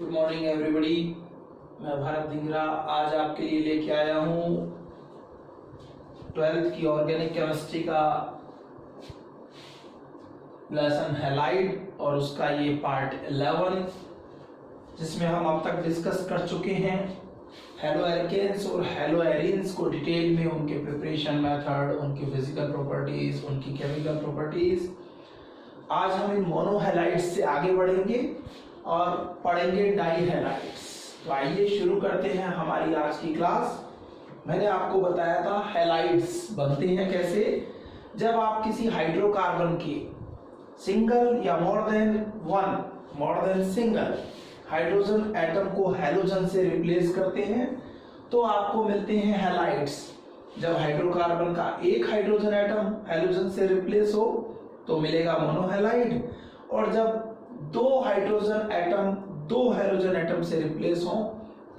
Good morning everybody. मैं भारत धिंगरा आज आपके लिए लेके आया हूँ 12th की ऑर्गेनिक केमिस्ट्री का लेसन हैलाइड और उसका ये पार्ट 11 जिसमें हम अब तक डिस्कस कर चुके हैं हेलो एल्केन्स और हेलो एरीन्स को डिटेल में, उनके प्रिपरेशन मेथड, उनकी फिजिकल प्रॉपर्टीज, उनकी केमिकल प्रॉपर्टीज। आज हम इन मोनोहैलाइड्स से आगे बढ़ेंगे और पढ़ेंगे डाईहैलाइड्स। तो आइए शुरू करते हैं हमारी आज की क्लास। मैंने आपको बताया था हैलाइड्स बनते हैं कैसे। जब आप किसी हाइड्रोकार्बन के सिंगल या more than single hydrogen atom को हैलोजन से रिप्लेस करते हैं तो आपको मिलते हैं हैलाइड्स। जब हाइड्रोकार्बन का एक हाइड्रोजन एटम हैलोजन से रिप्लेस हो तो मिलेगा मोनोहैलाइड, और जब दो हाइड्रोजन एटम दो हैलोजन एटम से रिप्लेस हो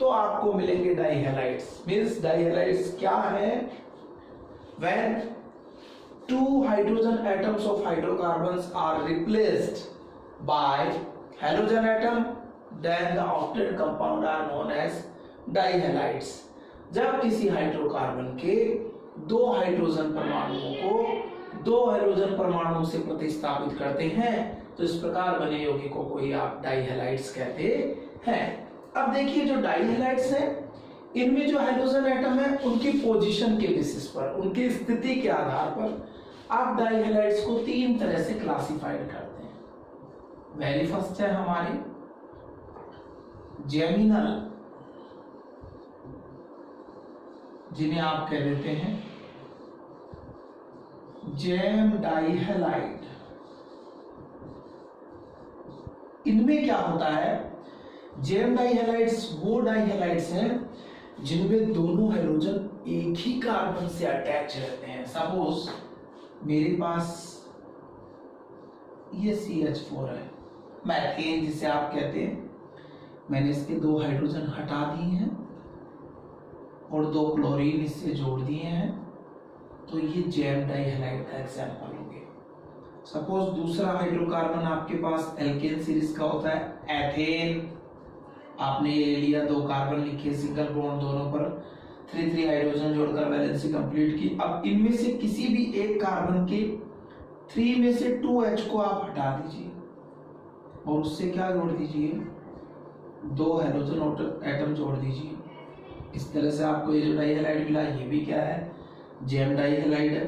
तो आपको मिलेंगे डाईहैलाइड्स। मींस डाईहैलाइड्स क्या है? When two hydrogen atoms of hydrocarbons are replaced by halogen atom, then the octet compound are known as dihalides। जब किसी हाइड्रोकार्बन के दो हाइड्रोजन परमाणुओं को दो हाइड्रोजन परमाणुओं से प्रतिस्थापित करते हैं तो इस प्रकार बने यौगिकों को ही आप डाईहैलाइड्स कहते हैं। अब देखिए, जो डाईहैलाइड्स हैं इनमें जो हाइड्रोजन एटम है उनकी पोजीशन के बेसिस पर, उनकी स्थिति के आधार पर आप डाईहैलाइड्स को तीन तरह से क्लासिफाइड करते हैं। वेरी फर्स्ट है हमारे जेमिनल, जिन्हें आप कह देते हैं जेम डाईहैलाइड। इनमें क्या होता है? जेम डाईहैलाइड्स वो डाईहैलाइड्स हैं जिनमें दोनों हाइड्रोजन एक ही कार्बन से अटैच रहते हैं। सपोज मेरे पास ये CH4 है, मैथेन जिसे आप कहते हैं, मैंने इसके दो हाइड्रोजन हटा दिए हैं और दो क्लोरीन इससे जोड़ दिए हैं, तो ये जेम डाईहैलाइड का एग्जांपल हो गया। सपोज दूसरा हाइड्रोकार्बन आपके पास एल्केन सीरीज का होता है एथेन, आपने ये लिया, दो कार्बन लिखे, सिंगल बॉन्ड दोनों पर 3 हाइड्रोजन जोड़कर वैलेंसी कंप्लीट की। अब इनमें से किसी भी एक कार्बन के 3 में से 2H को आप हटा दीजिए और उससे क्या जोड़ दीजिए, दो हाइड्रोजन एटम जोड़ दीजिए। इस तरह से आपको ये जो डाईहैलाइड मिला ये भी क्या है? जेम डाईहैलाइड है।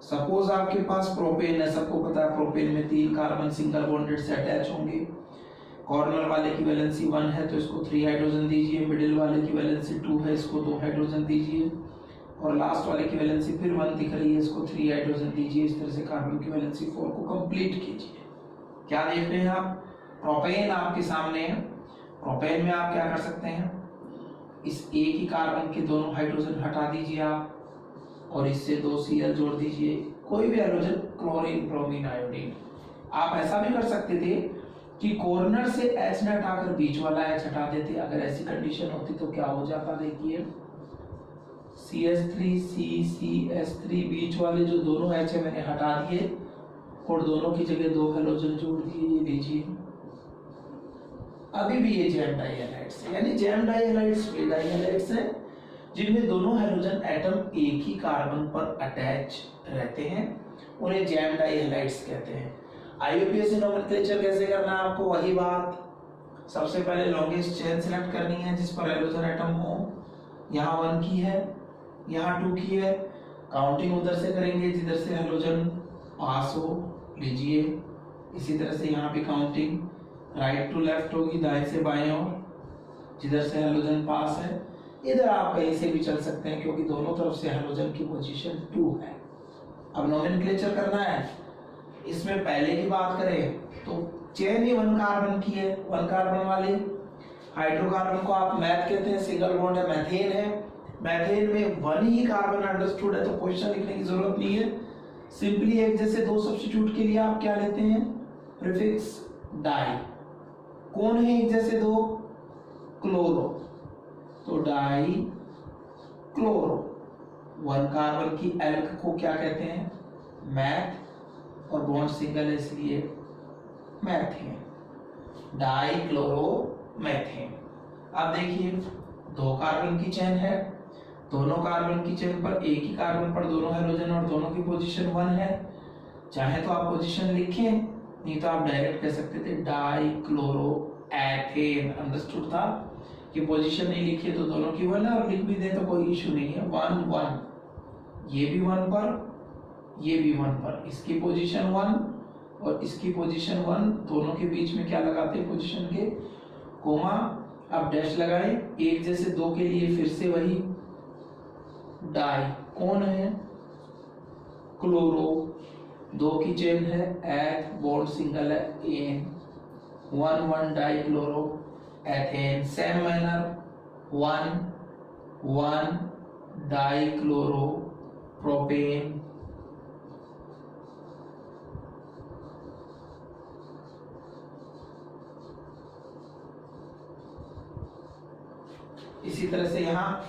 सपोज आपके पास प्रोपेन है, सबको पता है प्रोपेन में 3 कार्बन सिंगल बॉन्डेड से अटैच होंगे। कॉर्नर वाले की वैलेंसी 1 है तो इसको 3 हाइड्रोजन दीजिए, मिडिल वाले की वैलेंसी 2 है, इसको 2 हाइड्रोजन दीजिए, और लास्ट वाले की वैलेंसी फिर 1 दिख रही है, इसको 3 हाइड्रोजन दीजिए। इस तरह से कार्बन की वैलेंसी 4 को कंप्लीट कीजिए। क्या देख रहे हैं आप? प्रोपेन आपके सामने है। प्रोपेन में आप क्या कर सकते हैं, इस एक ही कार्बन के दोनों हाइड्रोजन हटा दीजिए आप और इससे 2 Cl जोड़ दीजिए, कोई भी हाइड्रोजन, क्लोरीन, ब्रोमीन, आयोडीन। आप ऐसा भी कर सकते थे कि कॉर्नर से H न हटाकर बीच वाला H हटा देते। अगर ऐसी कंडीशन होती तो क्या हो जाता, देखिए CH3 CCH3, बीच वाले जो दोनों H है मैंने हटा दिए और दोनों की जगह 2 हैलोजन जोड़ दिए। ये लीजिए, अभी भी ये जेम डाईहैलाइड्स है। यानी जेम डाईहैलाइड्स वे डाईहैलाइड्स हैं जिनमें दोनों हाइड्रोजन एटम एक ही कार्बन पर अटैच रहते हैं, उन्हें जेम डाईहैलाइड्स कहते हैं। IUPAC नोमेनक्लेचर कैसे करना है आपको? वही बात, सबसे पहले लॉन्गेस्ट चेन सिलेक्ट करनी है जिस पर हाइड्रोजन एटम हो। यहाँ 1 की है, यहाँ 2 की है, काउंटिंग उधर से करेंगे जिधर से हाइड्रोजन पास हो, लीजिए। इसी तरह से यहाँ भी काउंटिंग राइट टू लेफ्ट होगी, दाएं से बाएं ओर, जिधर से हाइड्रोजन पास है। इधर आप कहीं से भी चल सकते हैं क्योंकि दोनों तरफ से हाइड्रोजन की पोजीशन 2 है। अब नोमेनक्लेचर करना है। इसमें पहले की बात करें तो चेन ही 1 कार्बन की है। 1 कार्बन वाले हाइड्रोकार्बन को आप मैथ कहते हैं, सिंगल बॉन्ड है, मैथेन है। मैथेन में 1 ही कार्बन अंडरस्टूड है तो पोजीशन लिखने की जरूरत नहीं है। सिंपली एक जैसे दो सब्स्टिट्यूट के लिए आप क्या लेते हैं, प्रीफिक्स डाई। कौन है एक जैसे दो? क्लोरो, तो डाई क्लोरो। 1 कार्बन की एल्क को क्या कहते हैं? मैथ, और बॉन्ड सिंगल है इसलिए मैथेन। Die chloro methane. अब देखिए दो कार्बन की चेन है, दोनों कार्बन की चेन पर एक ही कार्बन पर दोनों हाइड्रोजन और दोनों की पोजीशन 1 है। चाहे तो आप पोजीशन लिखें, नहीं तो आप डायरेक्ट कह सकते थे डाइक्लोरोएथेन। अंडरस्टूड था कि पोजीशन नहीं लिखी तो दोनों की 1 है, और लिख भी दे तो कोई इशू नहीं है। 1 1, ये भी 1 पर, ये भी 1 पर, इसकी पोजीशन 1 और इसकी पोजीशन 1, दोनों के बीच में क्या लगाते हैं पोजीशन के, कोमा। अब डैश लगाएं, एक जैसे दो के लिए फिर से वही डाई, कौन है, क्लोरो, दो की चेन है, एथ बॉन्ड सिंगल है, एन, 1 1 di chloro ethane. Same manner 1 1 di chloro propane, इसी तरह से यहाँ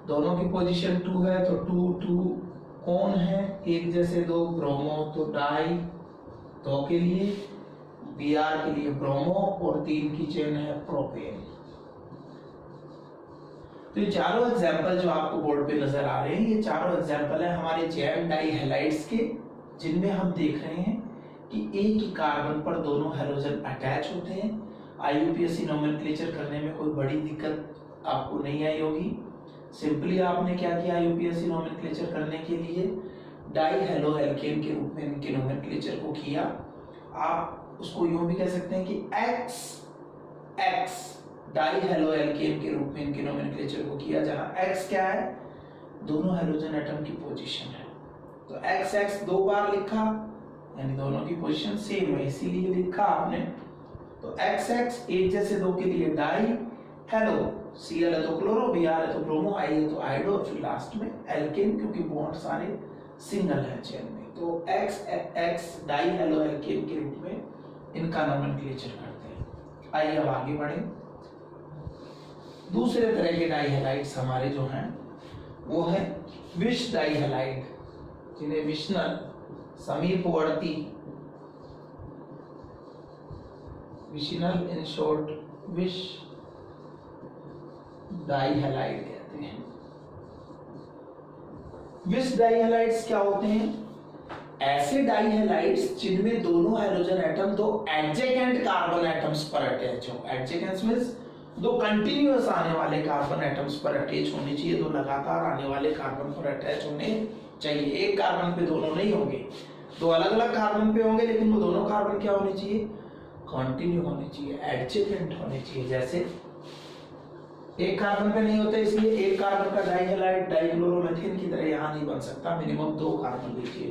दोनों की पोजीशन 2 है तो 2 2, कौन है, एक जैसे दो, ब्रोमो, तो डाई, दो के लिए, Br के लिए ब्रोमो, और 3 की चेन है प्रोपेन। तो ये चारों एग्जाम्पल जो आपको बोर्ड पे नजर आ रहे हैं, ये चारों एग्जाम्पल है हमारे जैम डाई हैलाइड्स के, जिनमें हम देख रहे हैं कि एक ही कार्बन पर दोनों हाइड्रोजन अटैच होते हैं। IUPAC नोमेनक्लेचर करने में कोई बड़ी दिक्कत आपको नहीं आई होगी। सिंपली आपने क्या किया, IUPAC नोमेनक्लेचर करने के लिए डाई हेलो एल्केन के रूप में इनके नोमेनक्लेचर को किया। आप उसको यूं भी कह सकते हैं कि एक्स डाई हेलो एल्केन के रूप में इनके नोमेनक्लेचर को किया, जहां एक्स क्या है, दोनों हाइड्रोजन एटम की पोजीशन है। तो एक्स दो बार लिखा, यानी दोनों की पोजीशन सेम है, इसीलिए लिखा आपने। तो एक्स एक जैसे दो के लिए डाई हेलो, Cl है तो क्लोरो, Br है तो ब्रोमो, I है तो आइडो, और फिर लास्ट में एल्केन, क्योंकि बॉन्ड सारे सिंगल है चेन में। तो एक्स डाई हेलो एल्केन के रूप में इनका नोमेनक्लेचर करते हैं। आइए अब आगे बढ़े। दूसरे तरह के डाई हैलाइड्स हमारे जो हैं वो है विष डाई हैलाइड, जिन्हें विष्णल समीपवर्ती, विशिनल इन शॉर्ट विष डाई हैलाइड कहते हैं। विष डाई हैलाइड्स क्या होते हैं, ऐसे डाई हैलाइड्स जिनमें दोनों हाइड्रोजन एटम दो एडजेसेंट कार्बन एटम्स पर अटैच हो। एडजेसेंट मींस दो कंटिन्यूअस आने वाले कार्बन एटम्स पर अटैच होने चाहिए, दो लगातार आने वाले कार्बन पर अटैच होने चाहिए। एक कार्बन पे दोनों नहीं होंगे, दो अलग अलग कार्बन पे होंगे, लेकिन वो दोनों कार्बन क्या होने चाहिए, कंटिन्यू होने चाहिए, एडजेसेंट होने चाहिए। जैसे एक कार्बन पे नहीं होते, इसलिए एक कार्बन का डाई हैलाइड डाइक्लोरोमेथेन की तरह यहाँ नहीं बन सकता, मिनिमम 2 कार्बन लीजिए,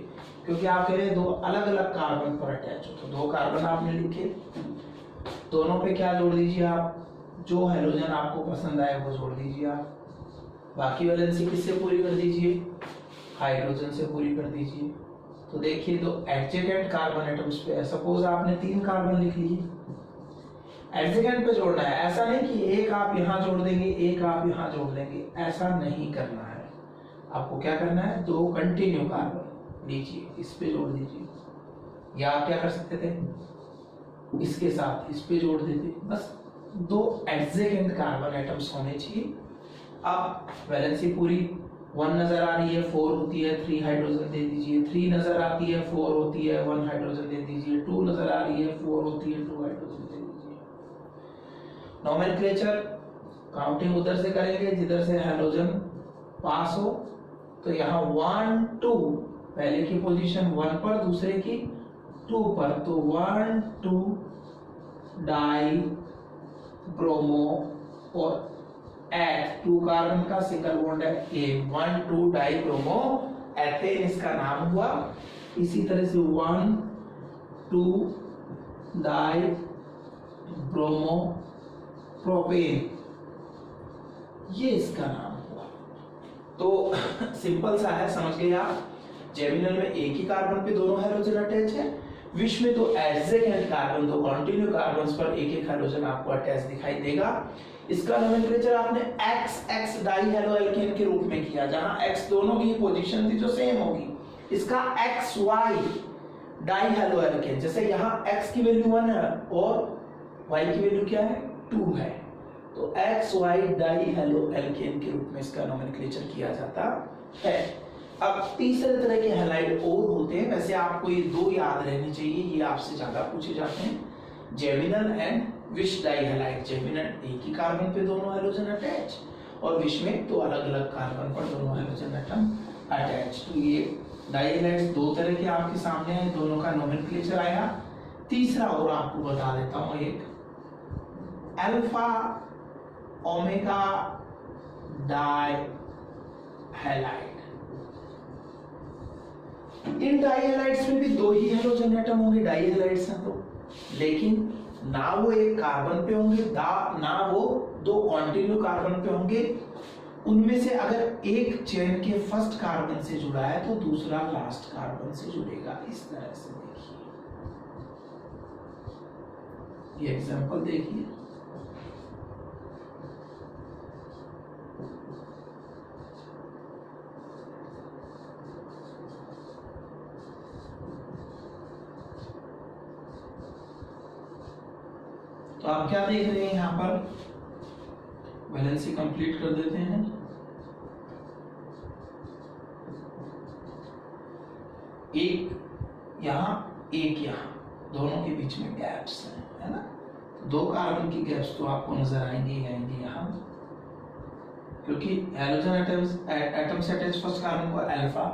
क्योंकि आप कह रहे हैं दो अलग अलग कार्बन पर अटैच हो। तो 2 कार्बन आपने लिखे, दोनों पे क्या जोड़ दीजिए आप, जो हाइड्रोजन आपको पसंद आए वो जोड़ दीजिए आप। बाकी वैलेंसी किससे पूरी कर दीजिए, हाइड्रोजन से पूरी कर दीजिए। तो देखिए दो एडजेसेंट कार्बन एटम्स पे, सपोज आपने 3 कार्बन लिख लिए, एडजेसेंट पे जोड़ना है। ऐसा नहीं कि एक आप यहाँ जोड़ देंगे, एक आप यहाँ जोड़ देंगे, ऐसा नहीं करना है। आपको क्या करना है, 2 कंटिन्यू कार्बन लीजिए, इस पे जोड़ दीजिए, या आप क्या कर सकते थे, इसके साथ इस पे जोड़ देते। बस 2 एडजेसेंट कार्बन एटम्स होने चाहिए। अब वैलेंसी पूरी 1 नजर आ रही है, 4 होती है, 3 हाइड्रोजन दे दीजिए। 3 नजर आती है, 4 होती है, 1 हाइड्रोजन दे दीजिए। 2 नजर आ रही है, 4 होती है, 2 हाइड्रोजन दे दीजिए। नोमेनक्लेचर काउंटिंग उधर से करेंगे जिधर से हाइड्रोजन पास हो। तो यहाँ 1 2, पहले की पोजीशन 1 पर, दूसरे की 2 पर, तो 1 2 डाई ब्रोमो और एथ, 2 कार्बन का सिंगल बॉन्ड है, ए 1 2 डाई ब्रोमो एथेन इसका नाम हुआ। इसी तरह से 1 2 डाई ब्रोमो प्रोपेन, ये इसका नाम हुआ। तो सिंपल सा है, समझ गए आप। जेमिनल में एक ही कार्बन पे दोनों हाइड्रोजन अटैच है, विष में दो एडजेसेंट कार्बन, दो कंटिन्यू कार्बन्स पर एक एक हाइड्रोजन आपको अटैच दिखाई देगा। इसका नोमेनक्लेचर आपने एक्स डाई हेलो एल्केन के रूप में किया, जहां एक्स दोनों की पोजीशन थी जो सेम होगी। इसका x y di halo alkane, जैसे यहाँ एक्स की वैल्यू 1 है और वाई की वैल्यू क्या है 2 है, तो XY डाई हेलो एल्केन के रूप में इसका नोमेनक्लेचर किया जाता है। अब तीसरे तरह के हैलाइड और होते हैं, वैसे आपको ये 2 याद रहने चाहिए, ये आपसे ज्यादा पूछे जाते हैं, geminal and vic di halide. Geminal एक ही कार्बन पे दोनों हाइड्रोजन अटैच, और विश में 2 अलग अलग कार्बन पर दोनों हाइड्रोजन एटम अटैच। तो ये डाई हैलाइड्स 2 तरह के आपके सामने हैं, दोनों का नोमेनक्लेचर आया। तीसरा और आपको बता देता हूं, एक अल्फा ओमेगा डाई हैलाइड। इन डाई हैलाइड्स में भी 2 ही हाइड्रोजन एटम होंगे, डाई हैलाइड्स हैं तो, लेकिन ना वो एक कार्बन पे होंगे, ना वो 2 कॉन्टिन्यू कार्बन पे होंगे। उनमें से अगर एक चेन के फर्स्ट कार्बन से जुड़ा है तो दूसरा लास्ट कार्बन से जुड़ेगा। इस तरह से देखिए, ये एग्जांपल देखिए, तो आप क्या देख रहे हैं, यहां पर वैलेंसी कंप्लीट कर देते हैं। एक यहां, एक यहां, दोनों के बीच में गैप्स हैं, है ना। 2 कार्बन की गैप्स तो आपको नजर आएंगे यहां, क्योंकि हाइड्रोजन एटम से अटैच फर्स्ट कार्बन को अल्फा,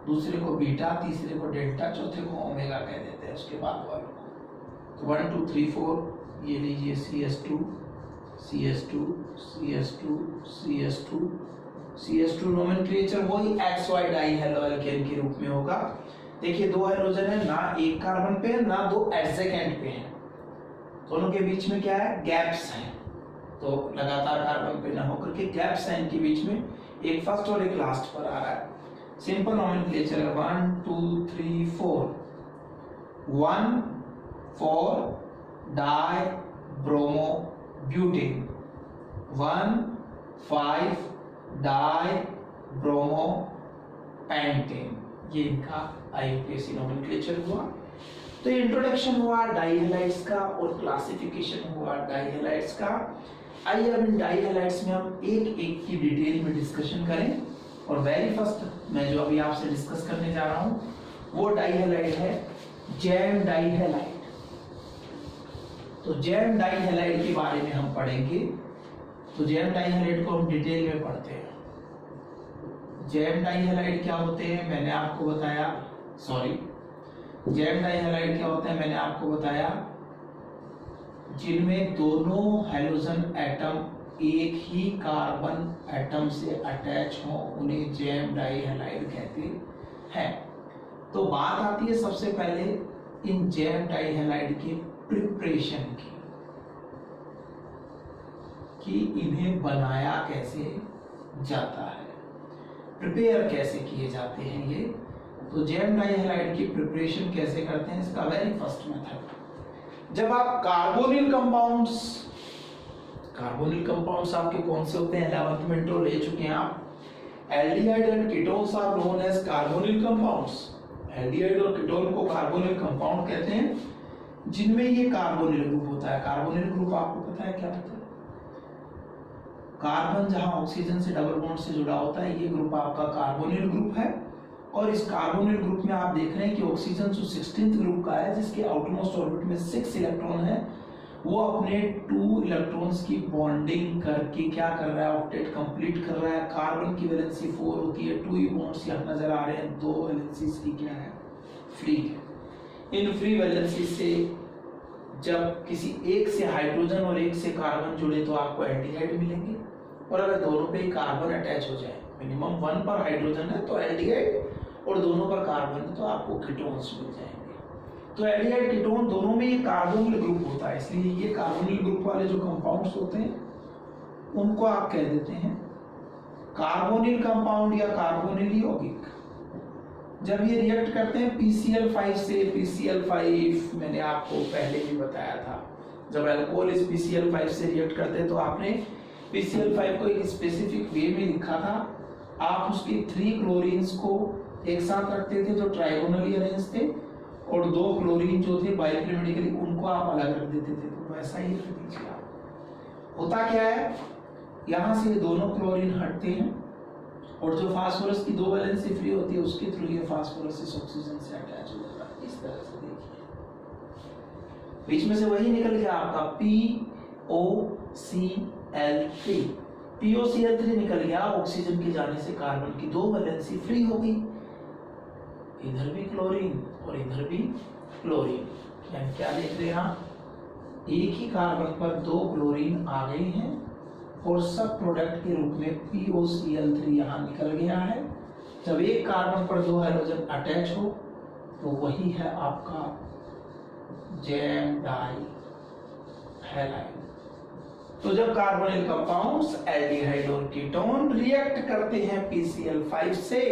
दूसरे को बीटा, तीसरे को डेल्टा, चौथे को ओमेगा कह देते हैं, उसके बाद वालों को। तो 1 2 3 4 ये लीजिए CS2 CS2 CS2 CS2 CS2 nomenclature वही XY डाई हेलो एल्केन के रूप में होगा। देखिए 2 हाइड्रोजन है, ना एक कार्बन पे है, ना 2 एडजेसेंट पे है, दोनों के बीच में क्या है, गैप्स हैं। तो लगातार कार्बन पे ना होकर के गैप्स हैं इनके बीच में, एक फर्स्ट और एक लास्ट पर आ रहा है। सिंपल नोमेनक्लेचर है 1 2 3 4 1 4 die bromo butane, 1 5 die bromo pentane, ये इनका IUPAC नोमेनक्लेचर हुआ। तो इंट्रोडक्शन हुआ डाई हैलाइड्स का और क्लासिफिकेशन हुआ डाई हैलाइड्स का। आइए अब इन डाई हैलाइड्स में हम एक एक की डिटेल में डिस्कशन करें, और वेरी फर्स्ट मैं जो अभी आपसे डिस्कस करने जा रहा हूं वो डाई हैलाइड है जैम डाई हैलाइड। तो जैम डाई हैलाइड के बारे में हम पढ़ेंगे। तो जैम डाई हैलाइड को हम डिटेल में पढ़ते हैं। जैम डाई हैलाइड क्या होते हैं मैंने आपको बताया, जैम डाई हैलाइड क्या होते हैं मैंने आपको बताया, जिनमें दोनों हाइड्रोजन एटम एक ही कार्बन एटम से अटैच हो, उन्हें जैम डाई हैलाइड कहते हैं। तो बात आती है सबसे पहले इन जैम डाई हैलाइड के प्रिपरेशन की, कि इन्हें बनाया कैसे जाता है, प्रिपेयर कैसे किए जाते हैं ये। तो जैम डाई हैलाइड की प्रिपरेशन कैसे करते हैं, इसका वेरी फर्स्ट मेथड, जब आप कार्बोनिल कंपाउंड्स आपके कौन से होते हैं, 11th में इंट्रो ले चुके हैं आप। Aldehyde and ketones are known as carbonyl compounds. Aldehyde और कीटोन को कार्बोनिल कंपाउंड कहते हैं, जिनमें ये कार्बोनिल ग्रुप होता है। कार्बोनिल ग्रुप आपको पता है क्या होता है, कार्बन जहां ऑक्सीजन से डबल बॉन्ड से जुड़ा होता है, ये ग्रुप आपका कार्बोनिल ग्रुप है। और इस कार्बोनिल ग्रुप में आप देख रहे हैं कि ऑक्सीजन जो 16th ग्रुप का है, जिसके आउटरमोस्ट ऑर्बिट में 6 इलेक्ट्रॉन है, वो अपने 2 इलेक्ट्रॉन्स की बॉन्डिंग करके क्या कर रहा है, ऑक्टेट कंप्लीट कर रहा है। कार्बन की वैलेंसी 4 होती है, 2 बॉन्ड्स यहाँ नजर आ रहे हैं, 2 वैलेंसीज की क्या है, फ्री है। इन फ्री वैलेंसी से जब किसी एक से हाइड्रोजन और एक से कार्बन जुड़े तो आपको एल्डिहाइड मिलेंगे, और अगर दोनों पे कार्बन अटैच हो जाए, मिनिमम 1 पर हाइड्रोजन है तो एल्डिहाइड, और दोनों पर कार्बन है तो आपको कीटोन्स मिल जाएंगे। तो एल्डिहाइड कीटोन दोनों में ये कार्बोनिल ग्रुप होता है, इसलिए ये कार्बोनिल ग्रुप वाले जो कंपाउंड्स होते हैं उनको आप कह देते हैं कार्बोनिल कंपाउंड या कार्बोनिल यौगिक। जब ये रिएक्ट करते हैं PCl5 से, PCl5 मैंने आपको पहले भी बताया था, जब अल्कोहल इस PCl5 से रिएक्ट करते हैं तो आपने PCl5 को एक स्पेसिफिक वे में लिखा था। आप उसके 3 क्लोरीन्स को एक साथ रखते थे जो ट्राइगोनली अरेंज थे, और 2 क्लोरीन जो थे बायोकेमिकली उनको आप अलग रख देते थे। तो वैसा ही रख दीजिए आप। होता क्या है, यहां से ये दोनों क्लोरीन हटते हैं और जो फास्फोरस की 2 वैलेंसी फ्री होती है उसके थ्रू ये फास्फोरस इस ऑक्सीजन से अटैच हो जाता है। इस तरह से देखिए बीच में से वही निकल गया आपका POCl3। POCl3 निकल गया, ऑक्सीजन के जाने से कार्बन की 2 वैलेंसी फ्री हो गई। इधर भी क्लोरीन और इधर भी क्लोरीन, यानी क्या देख रहे हैं आप, एक ही कार्बन पर 2 क्लोरीन आ गए हैं और सब प्रोडक्ट के रूप में POCl3 यहाँ निकल गया है। जब एक कार्बन पर 2 हाइड्रोजन अटैच हो तो वही है आपका जैम डाई हैलाइड। तो जब कार्बोनिल कंपाउंड्स एल्डिहाइड और कीटोन रिएक्ट करते हैं PCl5 से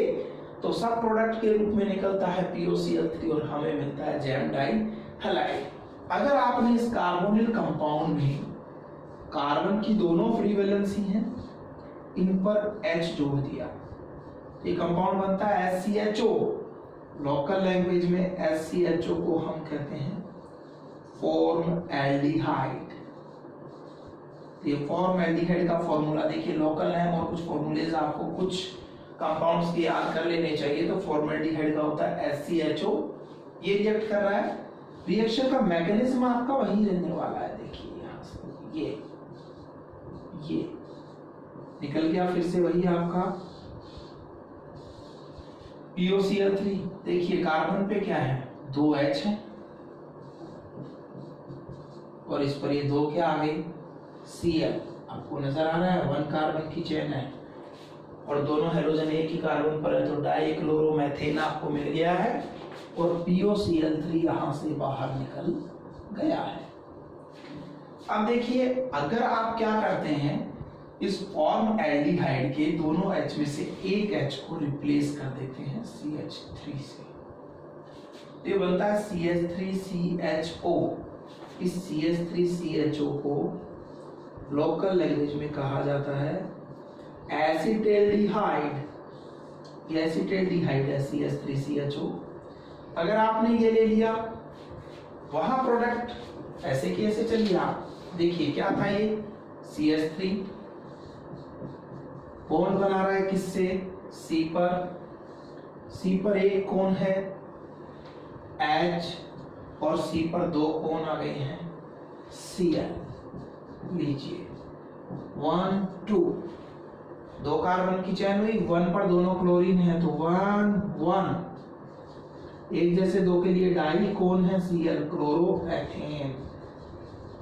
तो सब प्रोडक्ट के रूप में निकलता है POCl3 और हमें मिलता है जैम डाई हैलाइड। अगर आपने इस कार्बोनिल कंपाउंड में कार्बन की दोनों फ्री वैलेंसी हैं, इन पर H जोड़ दिया, ये कंपाउंड बनता है SCHO। लोकल लैंग्वेज में SCHO को हम कहते हैं फॉर्मएल्डिहाइड। ये फॉर्मएल्डिहाइड का फॉर्मूला देखिए, लोकल है और कुछ फॉर्मूलेज आपको कुछ कंपाउंड्स की याद कर लेने चाहिए। तो फॉर्मएल्डिहाइड का होता है SCHO, ये रिएक्ट कर रहा है, रिएक्शन का मैकेनिज्म आपका वही रहने वाला है। देखिए यहां से ये निकल गया, फिर से वही आपका POCl3। देखिए कार्बन पे क्या है, 2H है और इस पर ये 2 क्या आ गई, Cl। आपको नजर आ रहा है 1 कार्बन की चेन है और दोनों हाइड्रोजन एक ही कार्बन पर है, तो डाइक्लोरोमेथेन आपको मिल गया है और POCl3 यहां से बाहर निकल गया है। अब देखिए अगर आप क्या करते हैं, इस फॉर्मएल्डिहाइड के दोनों H में से एक H को रिप्लेस कर देते हैं CH3 से, ये बनता है CH3CHO। इस CH3CHO को लोकल लैंग्वेज में कहा जाता है एसिटेल्डिहाइड। ये एसिटेल्डिहाइड है CH3CHO। अगर आपने ये ले लिया, वहां प्रोडक्ट ऐसे की ऐसे चलिए आप देखिए क्या था, ये CH3 बॉन्ड बना रहा है किससे, C पर एक कोण है H और C पर 2 कोण आ गए हैं Cl। लीजिए 1 2, 2 कार्बन की चेन हुई, 1 पर दोनों क्लोरीन है तो 1 1, एक जैसे 2 के लिए डाई कोण है Cl, क्लोरोएथेन।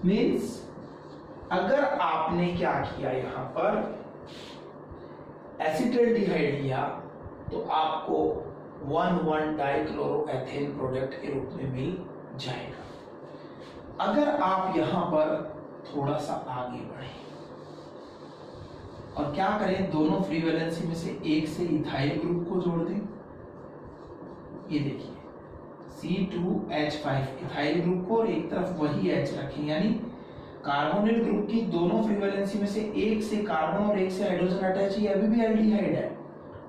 मीन्स अगर आपने क्या किया, यहां पर एसिटल्डिहाइड लिया तो आपको 1 डाइक्लोरोएथेन प्रोडक्ट के रूप में मिल जाएगा। अगर आप यहां पर थोड़ा सा आगे बढ़े और क्या करें, दोनों फ्री वैलेंसी में से एक से इथाइल ग्रुप को जोड़ दें। ये देखिए C2H5 इथाइल ग्रुप को और एक तरफ वही H रखें, यानी कार्बोनिल ग्रुप की दोनों फ्री वैलेंसी में से एक से कार्बन और एक से हाइड्रोजन अटैच है, अभी भी एल्डिहाइड है,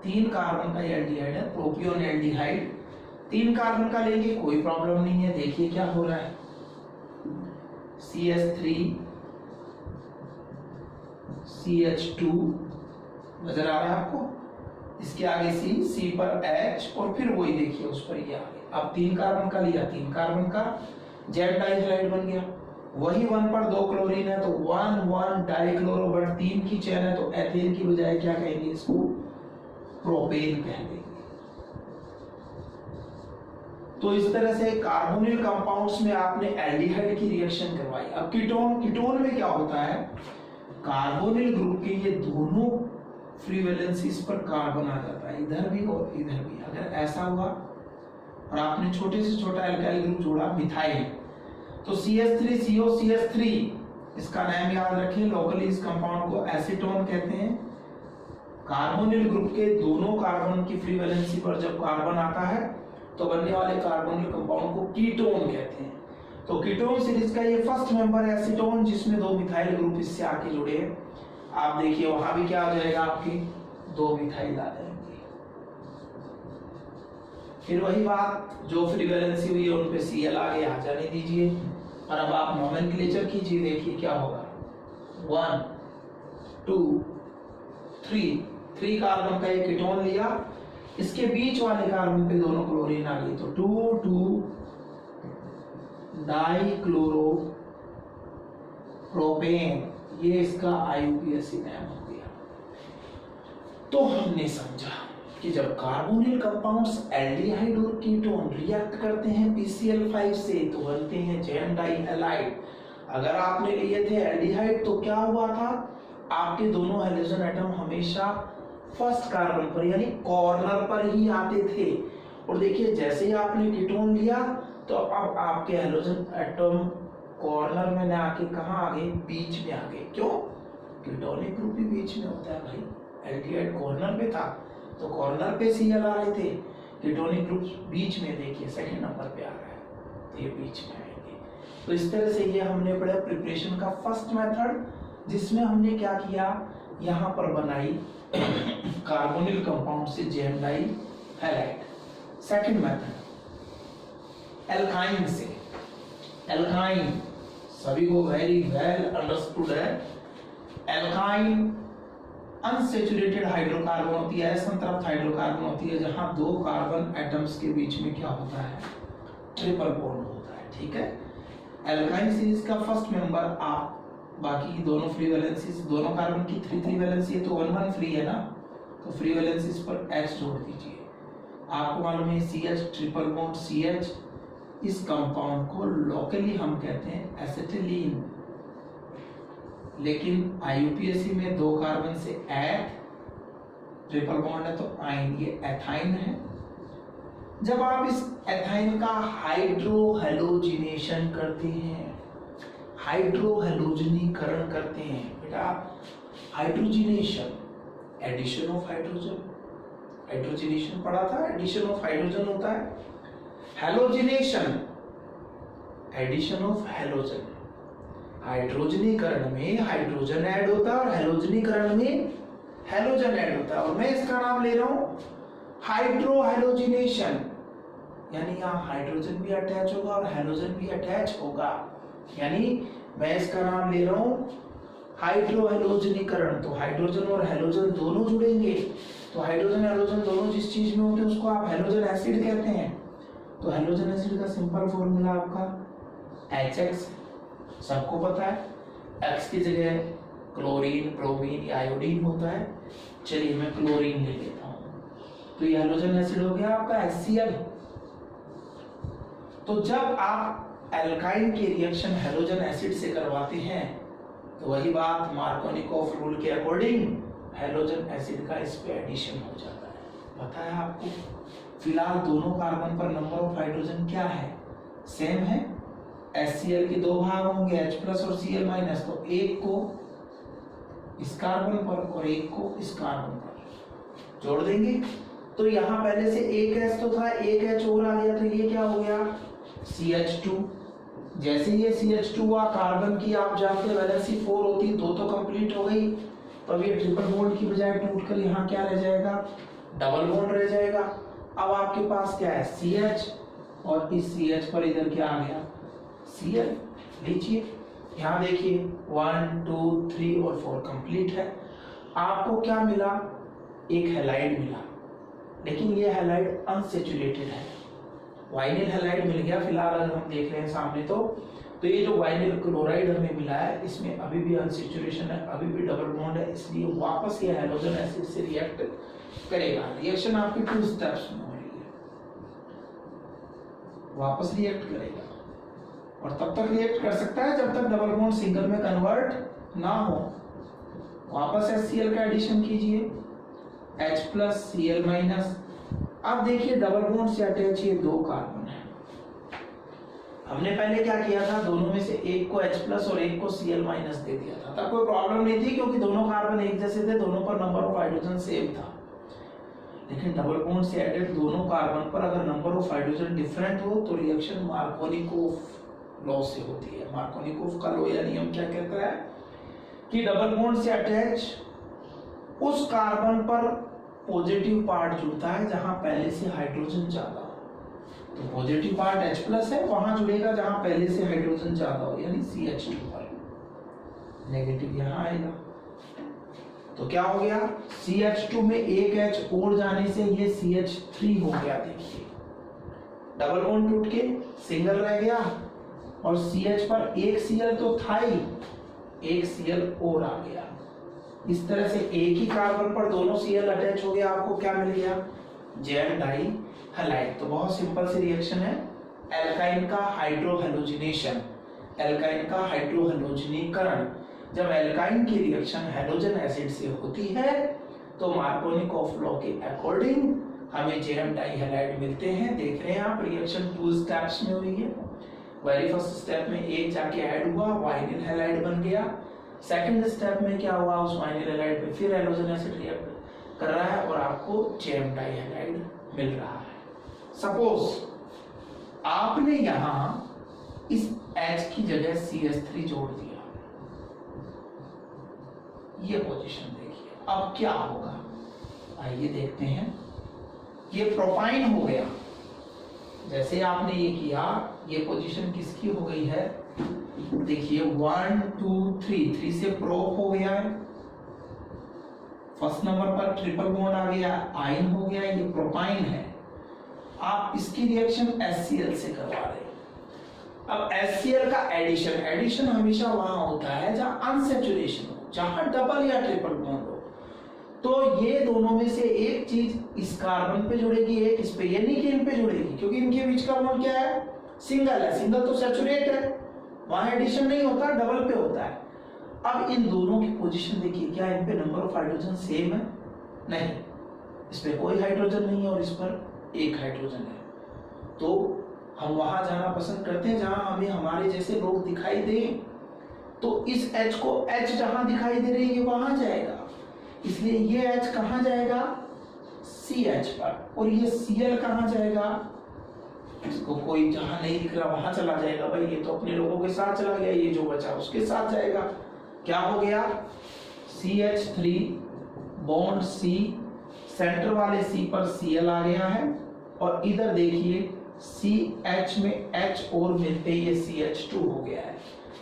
3 कार्बन का एल्डिहाइड है, प्रोपियोन एल्डिहाइड। 3 कार्बन का लेंगे कोई प्रॉब्लम नहीं है। देखिए क्या हो रहा है, CH3 CH2 नजर आ रहा है आपको, इसके आगे C पर H और फिर वही देखिए उस पर ये आगे। अब 3 कार्बन का लिया, 3 कार्बन का जेड डाइहाइड बन गया, वही 1 पर 2 क्लोरीन है तो 1 डाइक्लोरो, बट 3 की चेन है तो एथेन की बजाय क्या कहेंगे, इसको प्रोपेन कह देंगे। तो इस तरह से कार्बोनिल कंपाउंड्स में आपने एल्डिहाइड की रिएक्शन करवाई। अब कीटोन में क्या होता है, कार्बोनिल ग्रुप के ये दोनों फ्री वैलेंसीज पर कार्बन आ जाता है, इधर भी और इधर भी। अगर ऐसा हुआ और आपने छोटे से छोटा एल्काइल ग्रुप जोड़ा मिथाइल, तो CH3COCH3, इसका नाम याद रखें, लोकली इस कंपाउंड को एसीटोन कहते हैं। कार्बोनिल ग्रुप के दोनों कार्बन की फ्री वैलेंसी पर जब कार्बन आता है तो बनने वाले कार्बोनिल कंपाउंड को कीटोन कहते हैं। तो कीटोन सीरीज का ये फर्स्ट मेंबर है एसीटोन, जिसमें 2 मिथाइल ग्रुप इससे आके जुड़े हैं। आप देखिए वहां भी क्या हो जाएगा, आपकी 2 मिथाइल आ जाएंगे। फिर वही बात, जो फ्री वैलेंसी हुई है उन पे Cl आगे आ जाने दीजिए और अब आप नोमेनक्लेचर कीजिए। देखिए क्या होगा, 1 2 3 कार्बन का एक कीटोन लिया, इसके बीच वाले कार्बन पे दोनों क्लोरीन आ गई, तो 2 डाइक्लोरोप्रोपेन, ये इसका IUPAC नाम हो गया। तो हमने समझा कि जब कार्बोनिल कंपाउंड्स एल्डिहाइड और कीटोन रिएक्ट करते हैं PCl5 से तो बनते हैं जेम डाई हैलाइड। अगर आपने लिए थे एल्डिहाइड तो क्या हुआ था, आपके दोनों हैलोजन एटम हमेशा फर्स्ट कार्बन पर यानी कॉर्नर पर ही आते थे। और देखिए जैसे ही आपने कीटोन लिया तो अब आपके हैलोजन एटम कॉर्नर में ना आके कहाँ आ गए, बीच में आ गए। क्यों? कीटोनिक ग्रुप भी बीच में होता है भाई, एल्डिहाइड कॉर्नर पे था तो कॉर्नर पे Cl आ रहे थे, कीटोनिक ग्रुप बीच में, देखिए सेकंड नंबर पे आ रहा है तो ये बीच में आएंगे। तो इस तरह से ये हमने पढ़ा प्रिपरेशन का फर्स्ट मेथड, जिसमें हमने क्या किया, यहाँ पर बनाई कार्बोनिल कंपाउंड से gem di halide. Second method alkyne से। एल्काइन सभी को वेरी वेल अंडरस्टूड है। एल्काइन अनसैचुरेटेड हाइड्रोकार्बन होती है, असंतृप्त हाइड्रोकार्बन होती है, जहां दो कार्बन एटम्स के बीच में क्या होता है, ट्रिपल बॉन्ड होता है। ठीक है, एल्काइन सीरीज का फर्स्ट मेंबर आप, बाकी दोनों फ्री वैलेंसीज, दोनों कार्बन की 3 वैलेंसी है तो 1 फ्री है ना, तो फ्री वैलेंसीज पर H जोड़ दीजिए। आपको मालूम है CH ट्रिपल बॉन्ड CH, इस कंपाउंड को लोकली हम कहते हैं एसिटिलीन, लेकिन IUPAC में 2 कार्बन से एथ, ट्रिपल बॉन्ड है तो आइन, ये एथाइन है। जब आप इस एथाइन का हाइड्रोहेलोजिनेशन करते हैं, हाइड्रोहेलोजनीकरण करते हैं बेटा, hydrogenation addition of hydrogen, hydrogenation पढ़ा था, एडिशन ऑफ हाइड्रोजन होता है, हेलोजिनेशन एडिशन ऑफ हेलोजन। हाइड्रोजनीकरण में हाइड्रोजन ऐड होता है और हेलोजनीकरण में हेलोजन ऐड होता है, और मैं इसका नाम ले रहा हूं हाइड्रोहेलोजिनेशन, यानी यहाँ हाइड्रोजन भी अटैच होगा और हेलोजन भी अटैच होगा, यानी मैं इसका नाम ले रहा हूं हाइड्रोहेलोजनीकरण। तो हाइड्रोजन और हेलोजन दोनों जुड़ेंगे, तो हाइड्रोजन हेलोजन दोनों जिस चीज में होते हैं उसको आप हेलोजन एसिड कहते हैं। तो हेलोजन एसिड का सिंपल फॉर्मूला आपका HX, सबको पता है, X की जगह क्लोरीन, ब्रोमीन या आयोडीन होता है। चलिए मैं क्लोरीन ले लेता हूं, तो ये हेलोजन एसिड हो गया आपका HCl। तो जब आप एल्काइन की रिएक्शन हेलोजन एसिड से करवाते हैं तो वही बात मार्कोनिकोफ रूल के अकॉर्डिंग हेलोजन एसिड का इस पे एडिशन हो जाता है। पता है आपको, फिलहाल दोनों कार्बन पर नंबर ऑफ हाइड्रोजन क्या है, सेम है। HCl के 2 भाग होंगे, H+ और Cl-, तो एक को इस कार्बन पर और एक को इस कार्बन पर जोड़ देंगे। तो यहाँ पहले से एक H तो था, एक H और आ गया, तो ये क्या हो गया CH2। जैसे ये CH2 हुआ, कार्बन की आप जानते हैं वैलेंसी 4 होती है, 2 तो कंप्लीट हो गई, तो अब ये ट्रिपल बॉन्ड की बजाय टूटकर यहाँ क्या रह जाएगा, डबल बॉन्ड रह जाएगा। अब आपके पास क्या है CH, और इस CH पर इधर क्या आ गया Cl। लीजिए यहाँ देखिए 1 2 3 और 4 कंप्लीट है। आपको क्या मिला, एक हैलाइड मिला, लेकिन ये हैलाइड अनसैचुरेटेड है, वाइनिल हैलाइड मिल गया। फिलहाल अगर हम देख रहे हैं सामने तो ये जो वाइनिल क्लोराइड हमें मिला है इसमें अभी भी अनसैचुरेशन है, अभी भी डबल बॉन्ड है, इसलिए वापस ये हेलोजन एसिड से रिएक्ट करेगा। रिएक्शन आपकी 2 स्टेप्स में हो रही है, वापस रिएक्ट करेगा, और तब तक रिएक्ट कर सकता है जब तक डबल बॉन्ड सिंगल में कन्वर्ट ना हो। वापस HCl का एडिशन कीजिए, H+ Cl-। अब देखिए डबल बॉन्ड से अटैच ये 2 कार्बन है। हमने पहले क्या किया था, दोनों में से एक को H+ और एक को Cl- दे दिया था, तब कोई प्रॉब्लम नहीं थी क्योंकि दोनों कार्बन एक जैसे थे, दोनों पर नंबर ऑफ हाइड्रोजन सेम था। लेकिन डबल बॉन्ड से एडेड दोनों कार्बन पर अगर नंबर ऑफ हाइड्रोजन डिफरेंट हो तो रिएक्शन मार्कोनिकोफ लॉ से होती है। मार्कोनिकोफ का लॉ या नियम क्या कहता है कि डबल बॉन्ड से अटैच उस कार्बन पर पॉजिटिव पार्ट जुड़ता है जहां पहले से हाइड्रोजन ज्यादा हो, तो पॉजिटिव पार्ट H+ है, वहां जुड़ेगा जहां पहले से हाइड्रोजन ज्यादा हो, यानी CH2 पर। नेगेटिव यहाँ आएगा। तो क्या हो गया, CH2 में एक H और जाने से ये CH3 हो गया। देखिए डबल बॉन्ड टूट के सिंगल रह गया और CH पर एक Cl तो था ही, एक Cl और आ गया। इस तरह से एक ही कार्बन पर दोनों Cl अटैच हो गया, आपको क्या मिल गया, जैम डाई हैलाइड। तो बहुत सिंपल सी रिएक्शन है, एल्काइन का हाइड्रोहेलोजिनेशन, एल्काइन का हाइड्रोहेलोजनीकरण। जब एल्काइन की रिएक्शन हैलोजन एसिड से होती है तो मार्कोनिकॉफ लॉ के अकॉर्डिंग हमें जैम डाई हैलाइड मिलते हैं। देख रहे हैं आप, रिएक्शन 2 स्टेप्स में हुई है। वेरी फर्स्ट स्टेप में एक जाके ऐड हुआ, वाइनिल हैलाइड बन गया। सेकंड स्टेप में क्या हुआ, उस वाइनिल हैलाइड पे फिर हैलोजन एसिड रिएक्ट कर रहा है और आपको जैम डाई हैलाइड मिल रहा है। सपोज आपने यहां इस H की जगह CH3 जोड़ दिया, ये पोजीशन देखिए, अब क्या होगा, आइए देखते हैं। ये प्रोपाइन हो गया, जैसे आपने ये किया, ये पोजीशन किसकी हो गई है, देखिए 1 2 3 से प्रोप हो गया है। फर्स्ट नंबर पर ट्रिपल बॉन्ड आ गया, आयन हो गया, ये प्रोपाइन है। आप इसकी रिएक्शन HCl से करवा रहे हैं। अब HCl का एडिशन हमेशा वहां होता है जहां अनसैचुरेशन हो, जहां डबल या ट्रिपल बॉन्ड हो। तो ये दोनों में से एक चीज इस कार्बन पे जुड़ेगी, एक इस पे, ये नहीं कि इन पे जुड़ेगी, क्योंकि इनके बीच का बॉन्ड क्या है, सिंगल है। सिंगल तो सैचुरेट है, वहां एडिशन नहीं होता, डबल पे होता है। अब इन दोनों की पोजीशन देखिए, क्या इन पे नंबर ऑफ हाइड्रोजन सेम है, नहीं, इस पे कोई हाइड्रोजन नहीं है और इस पर एक हाइड्रोजन है। तो हम वहां जाना पसंद करते हैं जहां हमें हमारे जैसे लोग दिखाई दें। तो इस H को H जहां दिखाई दे रही है वहां जाएगा, इसलिए ये H कहां जाएगा, CH पर, और ये Cl कहां जाएगा, इसको कोई जहां नहीं दिख रहा वहां चला जाएगा। भाई ये तो अपने लोगों के साथ चला गया, ये जो बचा उसके साथ जाएगा। क्या हो गया, CH3 बॉन्ड C, सेंटर वाले C पर Cl आ गया है, और इधर देखिए CH में H और मिलते ये CH2 हो गया है।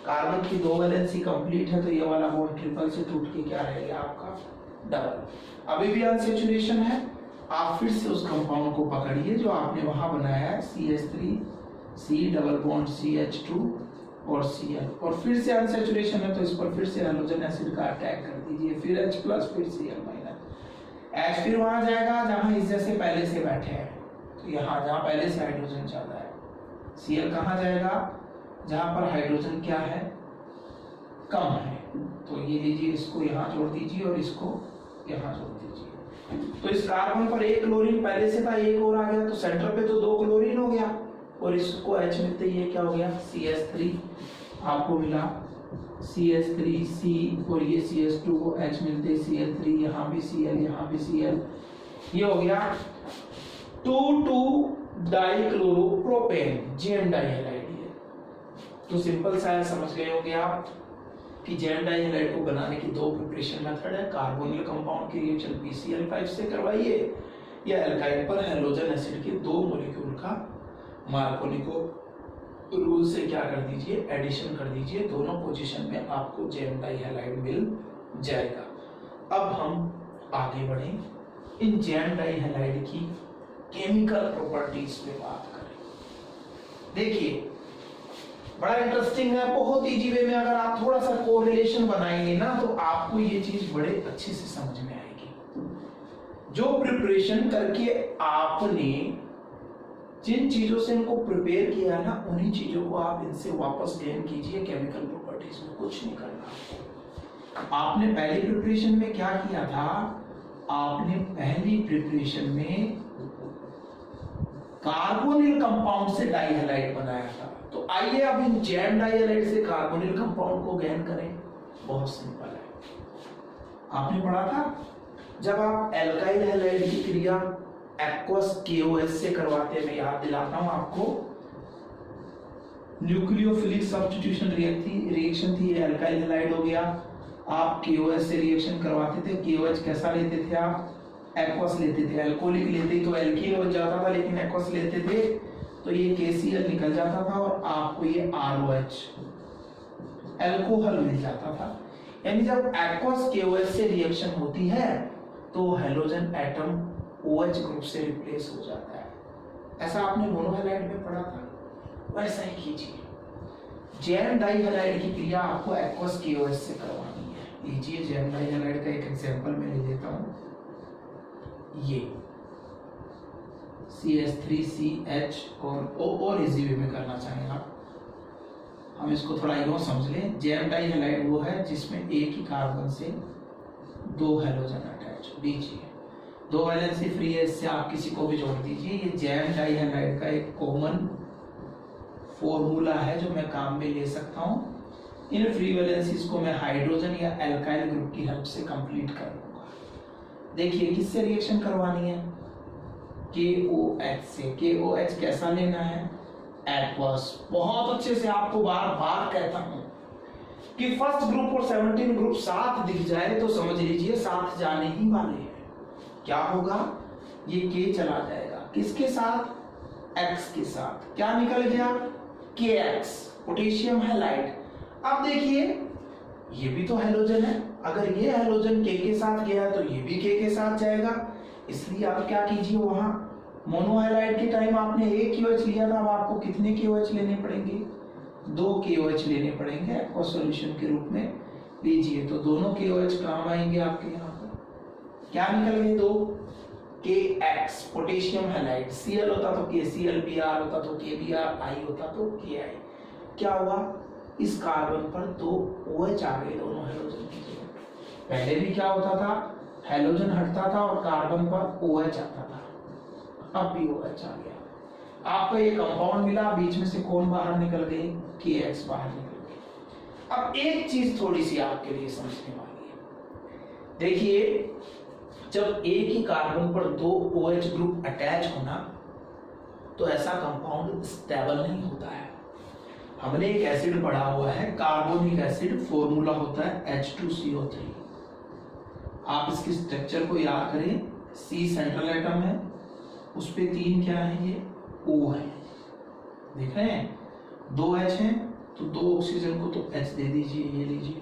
कार्बन की दो वैलेंसी कंप्लीट है, तो ये वाला बॉन्ड ट्रिपल से टूट के क्या रह गया आपका, डबल। अभी भी अनसैचुरेशन है, आप फिर से उस कंपाउंड को पकड़िए जो आपने वहां बनाया है, CH3 C double bond CH2 और Cl, और फिर से अनसैचुरेशन है तो इस पर फिर से हाइड्रोजन एसिड का अटैक कर दीजिए, फिर H प्लस फिर Cl माइनस। H फिर वहां जाएगा जहां इस जैसे पहले से बैठे हैं, तो यहाँ जहां पहले से हाइड्रोजन ज्यादा है। Cl कहां जाएगा, जहां पर हाइड्रोजन क्या है, कम है। तो ये लीजिए, इसको यहाँ जोड़ दीजिए और इसको यहाँ जोड़ दीजिए। तो इस कार्बन पर एक क्लोरीन पहले से था, एक और आ गया, तो सेंटर पे तो 2 क्लोरीन हो गया, और इसको H मिलते ही ये क्या हो गया, CH3 आपको मिला, CH3C, और ये CH2 को H मिलते Cl3, यहाँ भी Cl, यहाँ भी Cl, ये हो गया 2,2-डाइक्लोरोप्रोपेन, जैम डाई हैलाइड। तो सिंपल सा है, समझ गए होंगे आप कि जैम डाई हैलाइड को बनाने की 2 प्रिपरेशन मेथड है। कार्बोनिल कंपाउंड की रिएक्शन PCl5 से करवाइए, या एल्काइल पर हैलोजन एसिड के 2 मॉलिक्यूल का मार्कोनिको रूल से क्या कर दीजिए, एडिशन कर दीजिए। दोनों पोजीशन में आपको जैम डाई हैलाइड मिल जाएगा। अब हम आगे बढ़ें, इन जैम डाई हैलाइड की केमिकल प्रॉपर्टीज पे बात करें। देखिए बड़ा इंटरेस्टिंग है, बहुत इजी वे में अगर आप थोड़ा सा कोरिलेशन बनाएंगे ना, तो आपको ये चीज बड़े अच्छे से समझ में आएगी। जो प्रिपरेशन करके आपने जिन चीजों से इनको प्रिपेयर किया है ना, उन्हीं चीजों को आप इनसे वापस गेन कीजिए केमिकल प्रॉपर्टीज में, कुछ नहीं करना। आपने पहली प्रिपरेशन में क्या किया था, आपने पहली प्रिपरेशन में कार्बोनिल कंपाउंड से डाई हैलाइड बनाया था। तो आइए अब इन जैम डाई हैलाइड से कार्बोनिल कंपाउंड को गेन करें। बहुत सिंपल है, आपने पढ़ा था जब आप एल्काइल हैलाइड की क्रिया एक्वस KOH से करवाते हैं, मैं याद दिलाता हूं आपको, न्यूक्लियोफिलिक सब्स्टिट्यूशन रिएक्शन थी, एल्काइल हैलाइड हो गया। आप KOH से रिएक्शन करवाते थे, KOH कैसा लेते थे आप, एक्वस लेते थे, एल्कोहलिक लेते तो एल्कीन बन जाता था, लेकिन एक्वस लेते थे तो ये KCl निकल जाता था और आपको ये ROH अल्कोहल मिल जाता था। यानी जब एक्वस KOH से रिएक्शन होती है तो हैलोजन एटम OH ग्रुप से रिप्लेस हो जाता है। ऐसा आपने मोनोहैलाइड में पढ़ा था, वैसा ही कीजिए। जैम डाइहैलाइड की क्रिया आपको एक्वस KOH से करवानी है। लीजिए जैम डाइहैलाइड का एक एग्जांपल मैं ले लेता हूँ। ये CH3CH और इजी वे में करना चाहें आप, हम इसको थोड़ा यूं समझ लें। जैम डाइहैलाइड वो है जिसमें एक ही कार्बन से दो हैलोजन अटैच। लीजिए दो वैलेंसी फ्री है, इससे आप किसी को भी जोड़ दीजिए। ये जैम डाइहैलाइड का एक कॉमन फॉर्मूला है जो मैं काम में ले सकता हूँ। इन फ्री वैलेंसीज को मैं हाइड्रोजन या एल्काइल ग्रुप की हेल्प से कंप्लीट कर लूंगा। देखिए किससे रिएक्शन करवानी है, KOH से। KOH कैसा लेना है, एक्वस। बहुत अच्छे से आपको बार बार कहता हूं कि फर्स्ट ग्रुप और 17 ग्रुप साथ दिख जाए तो समझ लीजिए साथ जाने ही वाले हैं। क्या होगा, ये K चला जाएगा किसके साथ, X के साथ। क्या निकल गया, KX, पोटेशियम हैलाइड। अब देखिए ये भी तो हैलोजन है, अगर ये हैलोजन K के साथ गया तो ये भी K के साथ जाएगा। इसलिए आप क्या कीजिए, वहां मोनोहैलाइड के टाइम आपने एक KOH लिया था, अब आपको कितने KOH लेने पड़ेंगे, 2 KOH लेने पड़ेंगे एक्वस सॉल्यूशन के रूप में। लीजिए तो दोनों KOH काम आएंगे आपके यहाँ पर। क्या निकल गए, 2 KX, पोटेशियम हैलाइड। Cl होता तो KCl, Br होता तो KBr, I होता तो KI। क्या हुआ, इस कार्बन पर 2 OH आ गए दोनों हैलोजन की जगह। पहले भी क्या होता था, हैलोजन हटता था और कार्बन पर OH आता था, अब भी OH आ गया। आपको ये कंपाउंड मिला, बीच में से कौन बाहर निकल गए, KX बाहर निकल गए। अब एक चीज थोड़ी सी आपके लिए समझने वाली है। देखिए जब एक ही कार्बन पर 2 OH ग्रुप अटैच होना तो ऐसा कंपाउंड स्टेबल नहीं होता है। हमने एक एसिड पढ़ा हुआ है कार्बोनिक एसिड, फॉर्मूला होता है H2CO3। आप इसके स्ट्रक्चर को याद करें, C सेंट्रल एटम है, उस पे 3 क्या है, ये O है। देख रहे हैं 2 H हैं तो 2 ऑक्सीजन को तो H दे दीजिए, ये लीजिए।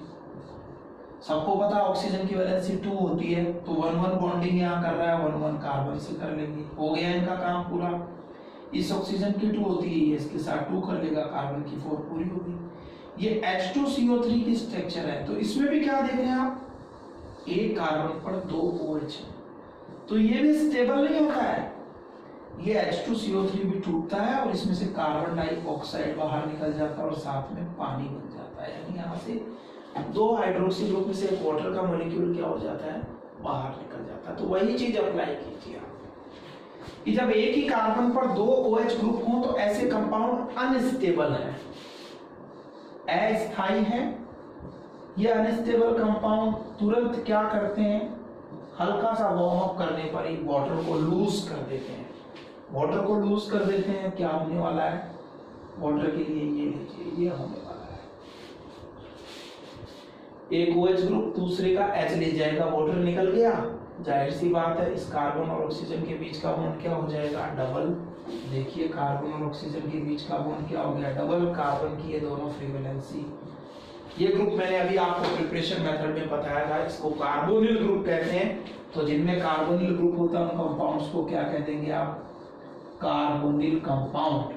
सबको पता ऑक्सीजन की वैलेंसी 2 होती है तो 1-1 बॉन्डिंग यहाँ कर रहा है, 1-1 कार्बन से कर लेंगे, हो गया इनका काम पूरा। इस ऑक्सीजन की 2 होती है, इसके साथ 2 कर लेगा, कार्बन की 4 पूरी होगी। ये H2CO3 की स्ट्रक्चर है, तो इसमें भी क्या देख रहे हैं आप, एक कार्बन पर 2 OH है, तो ये भी स्टेबल नहीं होता है। ये H2CO3 भी टूटता है और इसमें से कार्बन डाइऑक्साइड बाहर निकल जाता है और साथ में पानी बन जाता है। यानी यहाँ से 2 हाइड्रोक्सी ग्रुप में से एक वाटर का मॉलिक्यूल क्या हो जाता है, बाहर निकल जाता है। तो वही चीज अप्लाई कीजिए आप कि जब एक ही कार्बन पर 2 OH ग्रुप हो तो ऐसे कंपाउंड अनस्टेबल है, अस्थायी है। ये अनस्टेबल कंपाउंड तुरंत क्या करते हैं, हल्का सा वार्म अप करने पर ही वाटर को लूज कर देते हैं। वाटर को लूज कर देते हैं, क्या होने वाला है, वाटर के लिए ये लीजिए, ये होने वाला है। एक OH ग्रुप दूसरे का H ले जाएगा, वाटर निकल गया, जाहिर सी बात है इस कार्बन और ऑक्सीजन के बीच का बॉन्ड क्या हो जाएगा, डबल। देखिए कार्बन और ऑक्सीजन के बीच का बॉन्ड क्या हो गया, डबल। कार्बन की ये दोनों फ्री वैलेंसी, ये ग्रुप मैंने अभी आपको प्रिपरेशन मेथड में बताया था, इसको कार्बोनिल ग्रुप कहते हैं। तो जिनमें कार्बोनिल ग्रुप होता है उन कंपाउंड्स को क्या कह देंगे आप, कार्बोनिल कंपाउंड।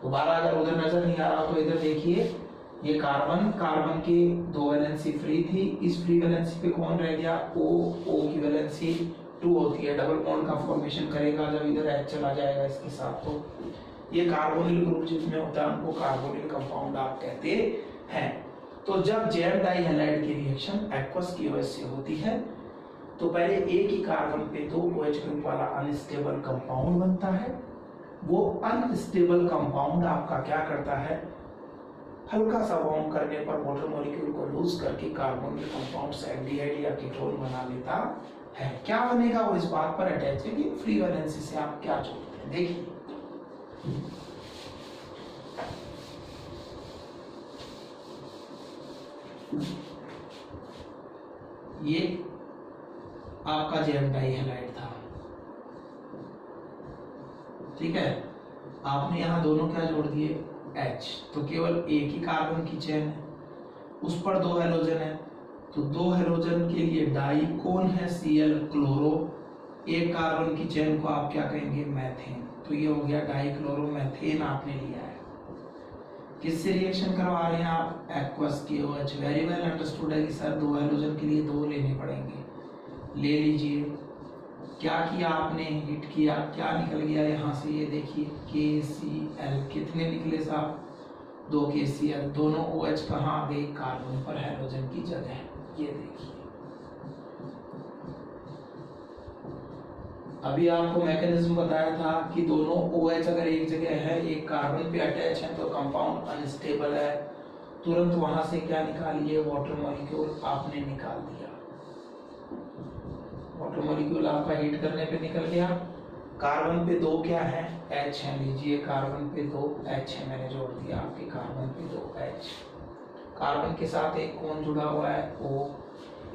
दोबारा अगर उधर नजर नहीं आ रहा तो इधर देखिए, ये कार्बन की 2 वैलेंसी फ्री थी, इस फ्री वैलेंसी पे कौन रह गया, O की वैलेंसी 2 होती है, डबल बॉन्ड का फॉर्मेशन करेगा जब इधर H चला जाएगा इसके साथ। तो ये कार्बोनिल ग्रुप जिसमें होता है उनको कार्बोनिल कंपाउंड आप कहते हैं। तो जब जैम डाइहैलाइड की रिएक्शन एक्वस KOH से होती है तो पहले एक ही कार्बन पे 2 OH ग्रुप वाला अनस्टेबल कंपाउंड बनता है। वो अनस्टेबल कंपाउंड आपका क्या करता है, हल्का सा वार्म करने पर वाटर मॉलिक्यूल को लूज करके कार्बोनिल कंपाउंड से एल्डिहाइड या कीटोन बना लेता है। क्या बनेगा वो इस बात पर अटैच है कि फ्री वैलेंसी से आप क्या जोड़ते हैं। देखिए ये आपका जैम डाइहैलाइड था, ठीक है। आपने यहां दोनों क्या जोड़ दिए, H, तो केवल एक ही कार्बन की चेन है, उस पर 2 हैलोजन है, तो 2 हेलोजन के लिए डाई कौन है Cl क्लोरो, एक कार्बन की चेन को आप क्या कहेंगे मैथेन। तो ये हो गया डाई क्लोरो मैथेन आपने लिया है। किससे रिएक्शन करवा रहे हैं आप, aqueous KOH। Very well understood है कि सर 2 हेलोजन के लिए 2 लेने पड़ेंगे, ले लीजिए। क्या किया आपने, हिट किया, क्या निकल गया यहाँ से, ये देखिए KCl। कितने निकले साहब, 2 KCl। दोनों OH कहाँ आ गए, कार्बन पर हेलोजन की जगह। ये देखिए अभी आपको मैकेनिज्म बताया था कि दोनों OH अगर एक जगह है, एक कार्बन पे अटैच है, तो कंपाउंड अनस्टेबल है। तुरंत वहां से क्या निकालिए, वाटर मॉलिक्यूल आपने निकाल दिया। वाटर मॉलिक्यूल आपका हीट करने पे निकल गया। कार्बन पे 2 क्या है, H है। लीजिए कार्बन पे 2 H है, मैंने जोड़ दिया आपके कार्बन पे 2 H। कार्बन के साथ एक कौन जुड़ा हुआ है, O।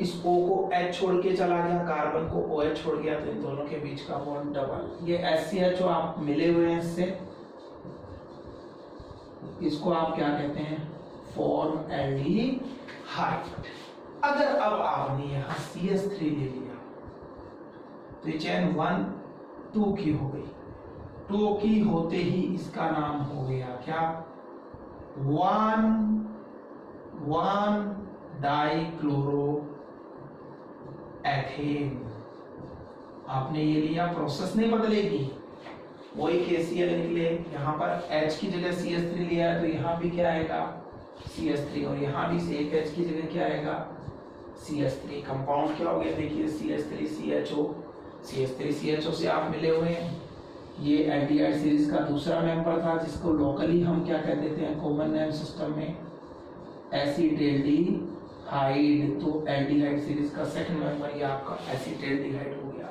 इस O को H छोड़ के चला गया, कार्बन को OH छोड़ गया, तो इन दोनों के बीच का बॉन्ड डबल। ये SCHO आप मिले हुए हैं इससे, इसको आप क्या कहते हैं, फॉर्मएल्डिहाइड। अगर अब आपने यहाँ CH3 ले लिया तो ये चेन 1 2 की हो गई। 2 की होते ही इसका नाम हो गया क्या, 1 डाइक्लोरो एथेन। आपने ये लिया, प्रोसेस नहीं बदलेगी, वही KCl निकले। यहाँ पर H की जगह CH3 लिया है, तो यहाँ भी क्या आएगा CH3, और यहाँ भी से एक H की जगह क्या आएगा CH3। कंपाउंड क्या हो गया, देखिए CH3CHO। CH3CHO से आप मिले हुए हैं। ये एल्डिहाइड सीरीज का दूसरा मेंबर था, जिसको लोकली हम क्या कह देते हैं कॉमन नेम सिस्टम में, एसिटेल्डिहाइड। तो एल्डिहाइड सीरीज का सेकंड मेंबर ये आपका एसिटेल्डिहाइड हो गया।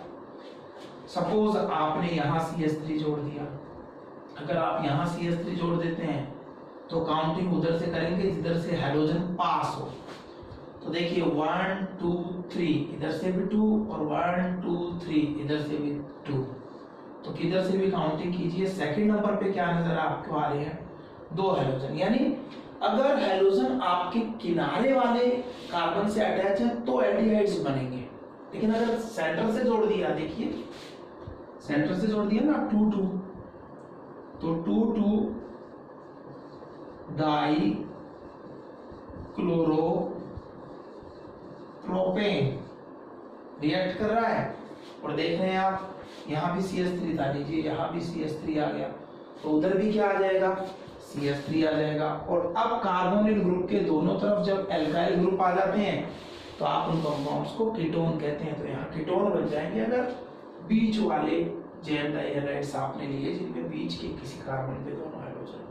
सपोज आपने यहाँ CH3 जोड़ दिया। अगर आप यहाँ CH3 जोड़ देते हैं तो काउंटिंग उधर से करेंगे जिधर से हेलोजन पास हो। तो देखिए 1 2 3 इधर से भी 2 और 1 2 3 इधर से भी 2। तो किधर से भी काउंटिंग कीजिए, सेकंड नंबर पे क्या नजर आपको आ रहे हैं, 2 हेलोजन। यानी अगर हेलोजन आपके किनारे वाले कार्बन से अटैच है तो एल्डिहाइड्स बनेंगे, लेकिन अगर सेंटर से जोड़ दिया, देखिए सेंटर से जोड़ दिया ना 2 2, तो 2 2 डाई क्लोरो प्रोपेन रिएक्ट कर रहा है। और देख रहे हैं आप यहाँ भी CH3 था, लीजिए यहाँ भी CH3 आ गया, तो उधर भी क्या आ जाएगा CH3 आ जाएगा। और अब कार्बोनिल ग्रुप के दोनों तरफ जब एल्काइल ग्रुप आ जाते हैं तो आप उन कंपाउंड्स को कीटोन कहते हैं। तो यहाँ कीटोन बन जाएंगे अगर बीच वाले जैम डाइहैलाइड्स आपने लिए जिनमें बीच के किसी कार्बन पे दोनों हाइड्रोजन।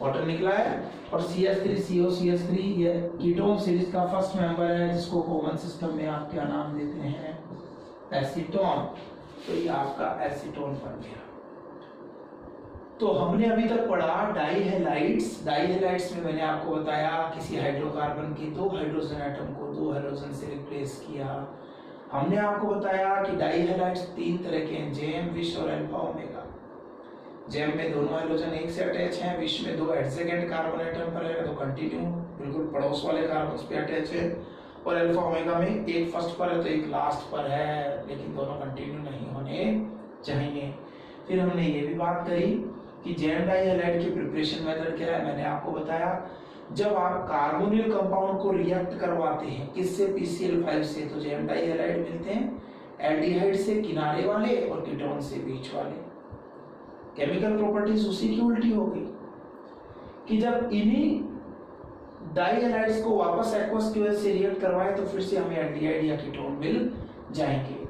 वाटर निकला है और CH3COCH3 ये कीटोन सीरीज का फर्स्ट मेंबर है, जिसको कॉमन सिस्टम में आप क्या नाम देते हैं, एसीटोन। तो ये आपका एसीटोन बन गया। तो हमने अभी तक पढ़ा डाइहैलाइड्स। डाइहैलाइड्स में मैंने आपको बताया किसी हाइड्रोकार्बन की 2 हाइड्रोजन एटम को 2 हेलोजन से रिप्लेस किया। हमने आपको बताया कि डाइहैलाइड्स 3 तरह के हैं, जेम, विश और अल्फा ओमेगा। जेम में दोनों हेलोजन एक से अटैच हैं, विश में 2 एडजेसेंट कार्बन एटम पर है, 2 कंटिन्यू बिल्कुल पड़ोस वाले कार्बन पे अटैच है, और अल्फा ओमेगा में एक फर्स्ट पर है तो एक लास्ट पर है, लेकिन दोनों कंटिन्यू नहीं होने चाहिए। फिर हमने ये भी बात करी कि जेम डाइहैलाइड की प्रिपरेशन मेथड क्या है, मैंने आपको बताया जब आप कार्बोनिल कंपाउंड को रिएक्ट करवाते हैं किससे, PCl5 से, तो जेम डाइहैलाइड मिलते हैं एल्डिहाइड से किनारे वाले और कीटोन से बीच वाले। केमिकल प्रॉपर्टीज उसी की उल्टी हो गई कि जब इन्हीं डाइहैलाइड्स को वापस एक्वस की वजह से रिएक्ट करवाए तो फिर से हमें एल्डिहाइड या कीटोन मिल जाएंगे।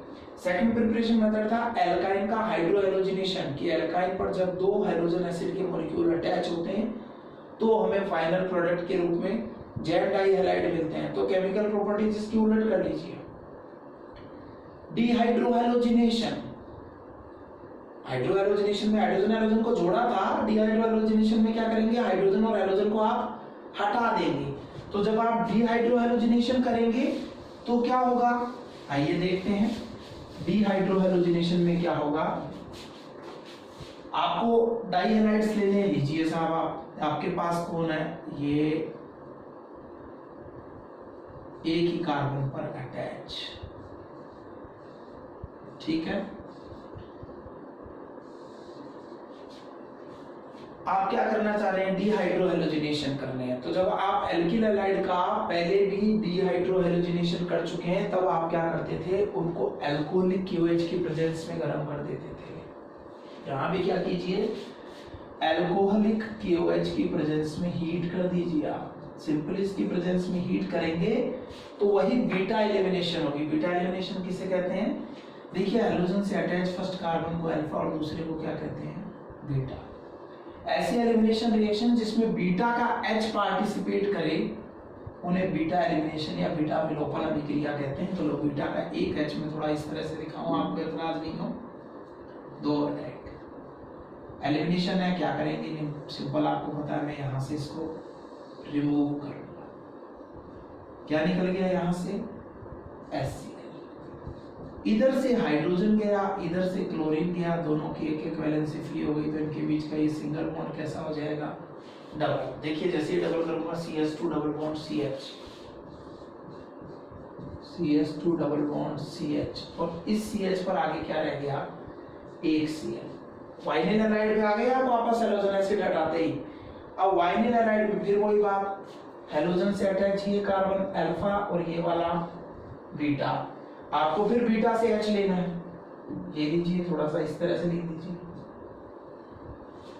सेकंड प्रिपरेशन मेथड था एल्काइन का हाइड्रोहेलोजिनेशन, कि एल्काइन पर जब 2 हाइड्रोजन एसिड के मॉलिक्यूल अटैच होते हैं तो हमें फाइनल प्रोडक्ट के रूप में जेम डाइहैलाइड मिलते हैं। तो केमिकल प्रॉपर्टीज इसकी उलट कर लीजिए। डिहाइड्रोहेलोजिनेशन, हाइड्रोहेलोजिनेशन में हाइड्रोजन हाइड्रोजन को जोड़ा था, डिहाइड्रोहेलोजिनेशन में क्या करेंगे, हाइड्रोजन और हेलोजन को आप हटा देंगे। तो जब आप डिहाइड्रोहेलोजिनेशन करेंगे तो क्या होगा, आइए देखते हैं। डिहाइड्रोहेलोजिनेशन में क्या होगा, आपको डाइहैलाइड्स लेने, लीजिए साहब आपके पास कौन है, ये एक ही कार्बन पर अटैच। ठीक है, आप क्या करना चाह रहे हैं, डिहाइड्रोहेलोजिनेशन करने हैं। तो जब आप एल्किल हैलाइड का पहले भी डिहाइड्रोहेलोजिनेशन कर चुके हैं, तब आप क्या करते थे, उनको एल्कोहलिक क्यूएच की प्रेजेंस में गर्म कर देते थे। यहां भी क्या कीजिए, एल्कोहलिक क्यूएच की प्रेजेंस में हीट कर दीजिए। आप सिंपल इसकी प्रेजेंस में हीट करेंगे तो वही बीटा एलिमिनेशन होगी। बीटा एलिमिनेशन किसे कहते हैं, देखिए हैलोजन से अटैच फर्स्ट कार्बन को अल्फा और दूसरे को क्या कहते हैं, बीटा। ऐसी एलिमिनेशन रिएक्शन जिसमें बीटा का H पार्टिसिपेट करे उन्हें बीटा एलिमिनेशन या बीटा विलोपन अभिक्रिया कहते हैं। तो लो बीटा का एक H में थोड़ा इस तरह से दिखाऊं, आपको एतराज नहीं हो, दो अटैक एलिमिनेशन है। क्या करेंगे, सिंपल आपको पता है, मैं यहां से इसको रिमूव करूंगा। क्या निकल गया यहां से, HCl। इधर से हाइड्रोजन गया, इधर से क्लोरीन गया, दोनों की एक एक वैलेंसी फ्री हो गई, तो इनके बीच का ये सिंगल बॉन्ड कैसा हो जाएगा, डबल। देखिए जैसे ही डबल करूंगा, CH2 double bond CH, CH2 double bond CH, और इस CH पर आगे क्या रह गया, एक Cl। वाइनिल हैलाइड में आ गया, आप वापस हैलोजन एसिड हटाते ही। अब वाइनिल हैलाइड में फिर वही बात, हैलोजन से अटैच ये कार्बन अल्फा और ये वाला बीटा, आपको फिर बीटा से H लेना है। ये लीजिए, थोड़ा सा इस तरह से लिख दीजिए,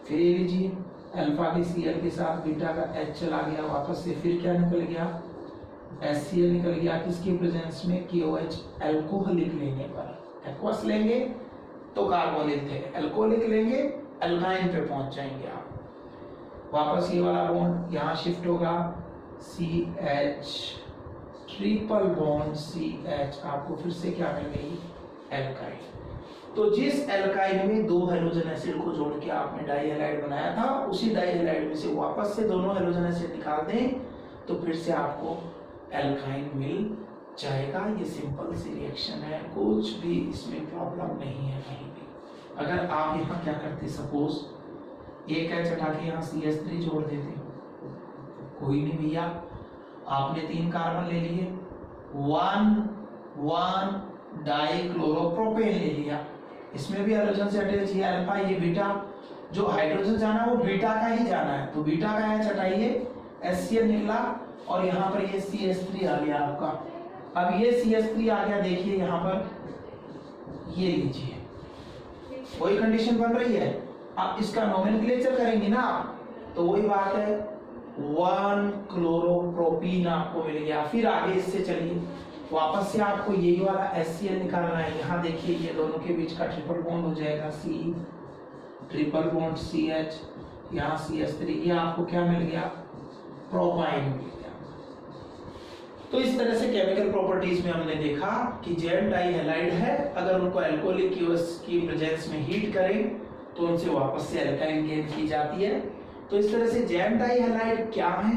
फिर ये लीजिए, अल्फा के Cl के साथ बीटा का H चला गया, वापस से फिर क्या निकल गया, HCl निकल गया। किसकी प्रेजेंस में, KOH अल्कोहलिक लेने पर। एक्वस लेंगे तो कार्बोनिल थे, अल्कोहलिक लेंगे अल्काइन पे पहुंच जाएंगे आप। वापस ये वाला बॉन्ड यहाँ शिफ्ट होगा, CH ट्रिपल बॉन्ड CH, आपको फिर से क्या मिल गई, एल्काइन। तो जिस एल्काइन में दो हैलोजन एसिड को जोड़ के आपने डाई हैलाइड बनाया था, उसी डाई हैलाइड में से वापस से दोनों हैलोजन एसिड निकाल दें तो फिर से आपको एल्काइन मिल जाएगा। ये सिंपल सी रिएक्शन है, कुछ भी इसमें प्रॉब्लम नहीं है कहीं भी। अगर आप यहाँ क्या करते, सपोज एक H हटा के यहाँ CH3 जोड़ देते, कोई नहीं भैया, आपने 3 कार्बन ले लिए, 1 डाइक्लोरोप्रोपेन ले लिया, इसमें भी हैलोजन से अटैच है अल्फा, ये बीटा, जो हाइड्रोजन जाना है वो बीटा का ही जाना है, तो बीटा का H हटाइए, HCl निकला, और यहाँ पर ये CH3 आ गया आपका। अब ये CH3 आ गया, देखिए यहाँ पर ये लीजिए, वही कंडीशन बन रही है। अब इसका नोमेनक्लेचर करेंगे ना आप, तो वही बात है, 1 क्लोरोप्रोपीन आपको मिल गया। फिर आगे इससे चलिए, वापस से आपको यही वाला HCl निकालना है। यहाँ देखिए ये दोनों के बीच का ट्रिपल बॉन्ड हो जाएगा, C ट्रिपल बॉन्ड CH, यहाँ CH3, ये आपको क्या मिल गया, प्रोपाइन मिल गया। तो इस तरह से केमिकल प्रॉपर्टीज में हमने देखा कि जैम डाई हैलाइड है, अगर उनको अल्कोहलिक की प्रेजेंस में हीट करें तो उनसे वापस से एल्काइन गेन की जाती है। तो इस तरह से जैम डाई हैलाइड क्या है,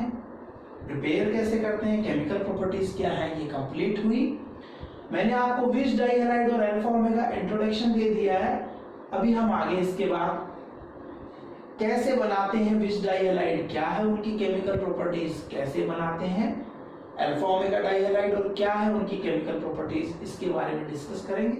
प्रिपेयर कैसे करते हैं, केमिकल प्रॉपर्टीज क्या है, ये कंप्लीट हुई। मैंने आपको विच डाई हैलाइड और अल्फा ओमेगा इंट्रोडक्शन दे दिया है। अभी हम आगे इसके बाद कैसे बनाते हैं विच डाई हैलाइड, क्या है उनकी केमिकल प्रॉपर्टीज, कैसे बनाते हैं अल्फा ओमेगा डाई हैलाइड और क्या है उनकी केमिकल प्रॉपर्टीज, इसके बारे में डिस्कस करेंगे।